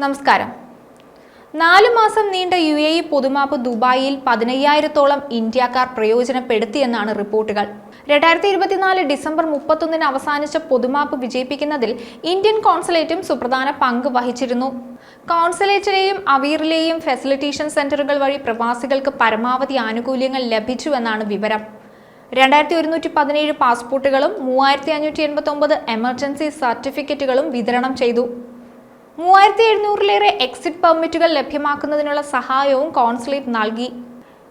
നമസ്കാരം. 4 മാസം നീണ്ട UAE പൊതുമാപ്പ് ദുബായിൽ 15,000-ഓളം ഇന്ത്യക്കാർ പ്രയോജനപ്പെടുത്തിയെന്നാണ് റിപ്പോർട്ടുകൾ. 2024 ഡിസംബർ 31-ന് അവസാനിച്ച പൊതുമാപ്പ് വിജയിപ്പിക്കുന്നതിൽ ഇന്ത്യൻ കോൺസുലേറ്റും സുപ്രധാന പങ്ക് വഹിച്ചിരുന്നു. കോൺസുലേറ്റിലെയും അവീറിലെയും ഫെസിലിറ്റേഷൻ സെന്ററുകൾ വഴി പ്രവാസികൾക്ക് പരമാവധി ആനുകൂല്യങ്ങൾ ലഭിച്ചുവെന്നാണ് വിവരം. 2117 പാസ്പോർട്ടുകളും 3589 എമർജൻസി സർട്ടിഫിക്കറ്റുകളും വിതരണം ചെയ്തു. 3700-ലേറെ എക്സിറ്റ് പെർമിറ്റുകൾ ലഭ്യമാക്കുന്നതിനുള്ള സഹായവും കോൺസുലേറ്റ് നൽകി.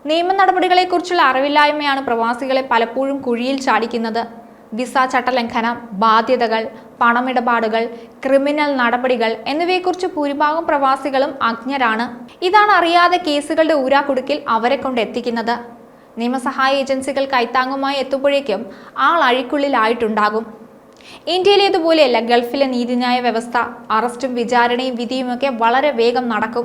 നിയമ നടപടികളെക്കുറിച്ചുള്ള അറിവില്ലായ്മയാണ് പ്രവാസികളെ പലപ്പോഴും കുഴിയിൽ ചാടിക്കുന്നത്. വിസ ചട്ടലംഘനം, ബാധ്യതകൾ, പണമിടപാടുകൾ, ക്രിമിനൽ നടപടികൾ എന്നിവയെക്കുറിച്ച് ഭൂരിഭാഗം പ്രവാസികളും അജ്ഞരാണ്. ഇതാണ് അറിയാതെ കേസുകളുടെ ഊരാക്കുടുക്കിൽ അവരെ കൊണ്ട് എത്തിക്കുന്നത്. നിയമസഹായ ഏജൻസികൾ കൈത്താങ്ങുമായി എത്തുമ്പോഴേക്കും ആൾ അഴിക്കുള്ളിലായിട്ടുണ്ടാകും. ഇന്ത്യയിലേതുപോലെയല്ല ഗൾഫിലെ നീതിന്യായ വ്യവസ്ഥ. അറസ്റ്റും വിചാരണയും വിധിയുമൊക്കെ വളരെ വേഗം നടക്കും.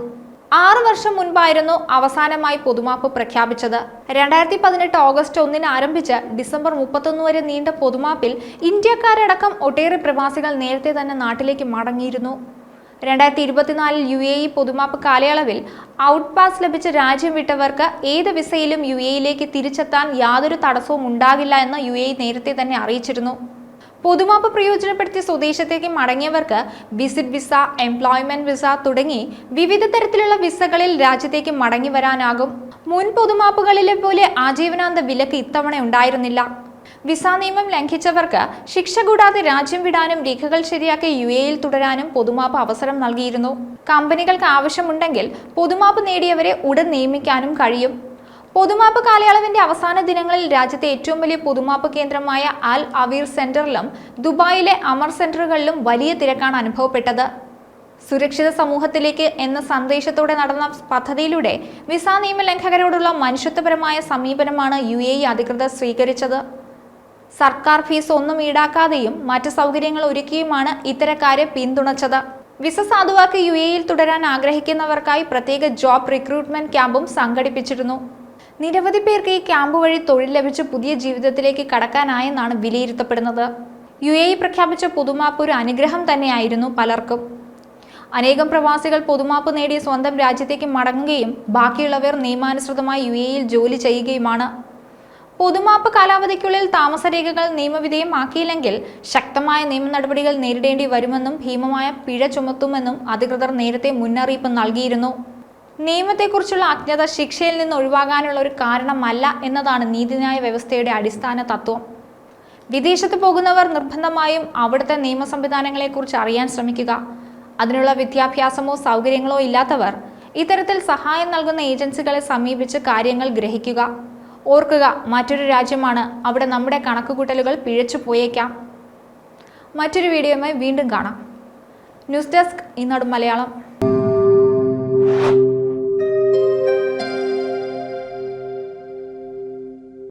6 വർഷം മുൻപായിരുന്നു അവസാനമായി പൊതുമാപ്പ് പ്രഖ്യാപിച്ചത്. 2018 ഓഗസ്റ്റ് 1-ന് ആരംഭിച്ച് ഡിസംബർ 31 വരെ നീണ്ട പൊതുമാപ്പിൽ ഇന്ത്യക്കാരടക്കം ഒട്ടേറെ പ്രവാസികൾ നേരത്തെ തന്നെ നാട്ടിലേക്ക് മടങ്ങിയിരുന്നു. 2024 UAE പൊതുമാപ്പ് കാലയളവിൽ ഔട്ട് പാസ് ലഭിച്ച് രാജ്യം വിട്ടവർക്ക് ഏത് വിസയിലും UAEയിലേക്ക് തിരിച്ചെത്താൻ യാതൊരു തടസ്സവും ഉണ്ടാകില്ല എന്ന് UAE നേരത്തെ തന്നെ അറിയിച്ചിരുന്നു. പൊതുമാപ്പ് പ്രയോജനപ്പെടുത്തി സ്വദേശത്തേക്ക് മടങ്ങിയവർക്ക് വിസിറ്റ് വിസ, എംപ്ലോയ്മെന്റ് വിസ തുടങ്ങി വിവിധ തരത്തിലുള്ള വിസകളിൽ രാജ്യത്തേക്ക് മടങ്ങി വരാനാകും. മുൻ പൊതുമാപ്പുകളിലെ പോലെ ആജീവനാന്ത വിലക്ക് ഇത്തവണ ഉണ്ടായിരുന്നില്ല. വിസ നിയമം ലംഘിച്ചവർക്ക് ശിക്ഷ കൂടാതെ രാജ്യം വിടാനും രേഖകൾ ശരിയാക്കി UAEയിൽ തുടരാനും പൊതുമാപ്പ് അവസരം നൽകിയിരുന്നു. കമ്പനികൾക്ക് ആവശ്യമുണ്ടെങ്കിൽ പൊതുമാപ്പ് നേടിയവരെ ഉടൻ നിയമിക്കാനും കഴിയും. പൊതുമാപ്പ് കാലയളവിന്റെ അവസാന ദിനങ്ങളിൽ രാജ്യത്തെ ഏറ്റവും വലിയ പൊതുമാപ്പ് കേന്ദ്രമായ അൽ അവീർ സെന്ററിലും ദുബായിലെ അമർ സെന്ററുകളിലും വലിയ തിരക്കാണ് അനുഭവപ്പെട്ടത്. സുരക്ഷിത സമൂഹത്തിലേക്ക് എന്ന സന്ദേശത്തോടെ നടന്ന പദ്ധതിയിലൂടെ വിസ നിയമലംഘകരോടുള്ള മനുഷ്യത്വപരമായ സമീപനമാണ് UAE അധികൃതർ സ്വീകരിച്ചത്. സർക്കാർ ഫീസ് ഒന്നും ഈടാക്കാതെയും മറ്റ് സൗകര്യങ്ങൾ ഒരുക്കിയുമാണ് ഇത്തരക്കാരെ പിന്തുണച്ചത്. വിസ സാധുവാക്കി UAEയിൽ തുടരാൻ ആഗ്രഹിക്കുന്നവർക്കായി പ്രത്യേക ജോബ് റിക്രൂട്ട്മെന്റ് ക്യാമ്പും സംഘടിപ്പിച്ചിരുന്നു. നിരവധി പേർക്ക് ഈ ക്യാമ്പ് വഴി തൊഴിൽ ലഭിച്ച് പുതിയ ജീവിതത്തിലേക്ക് കടക്കാനായെന്നാണ് വിലയിരുത്തപ്പെടുന്നത്. UAE പ്രഖ്യാപിച്ച പൊതുമാപ്പ് ഒരു അനുഗ്രഹം തന്നെയായിരുന്നു പലർക്കും. അനേകം പ്രവാസികൾ പൊതുമാപ്പ് നേടി സ്വന്തം രാജ്യത്തേക്ക് മടങ്ങുകയും ബാക്കിയുള്ളവർ നിയമാനുസൃതമായി UAEയിൽ ജോലി ചെയ്യുകയുമാണ്. പൊതുമാപ്പ് കാലാവധിക്കുള്ളിൽ താമസരേഖകൾ നിയമവിധേയമാക്കിയില്ലെങ്കിൽ ശക്തമായ നിയമ നടപടികൾ നേരിടേണ്ടി വരുമെന്നും ഭീമമായ പിഴ ചുമത്തുമെന്നും അധികൃതർ നേരത്തെ മുന്നറിയിപ്പ് നൽകിയിരുന്നു. നിയമത്തെക്കുറിച്ചുള്ള അജ്ഞത ശിക്ഷയിൽ നിന്ന് ഒഴിവാകാനുള്ള ഒരു കാരണമല്ല എന്നതാണ് നീതിന്യായ വ്യവസ്ഥയുടെ അടിസ്ഥാന തത്വം. വിദേശത്ത് പോകുന്നവർ നിർബന്ധമായും അവിടുത്തെ നിയമ സംവിധാനങ്ങളെക്കുറിച്ച് അറിയാൻ ശ്രമിക്കുക. അതിനുള്ള വിദ്യാഭ്യാസമോ സൗകര്യങ്ങളോ ഇല്ലാത്തവർ ഇത്തരത്തിൽ സഹായം നൽകുന്ന ഏജൻസികളെ സമീപിച്ച് കാര്യങ്ങൾ ഗ്രഹിക്കുക. ഓർക്കുക, മറ്റൊരു രാജ്യമാണ്. അവിടെ നമ്മുടെ കണക്കുകൂട്ടലുകൾ പിഴച്ചു പോയേക്കാം. മറ്റൊരു വീഡിയോയുമായി വീണ്ടും കാണാം. ന്യൂസ് ഡെസ്ക്, ഈനാട് മലയാളം.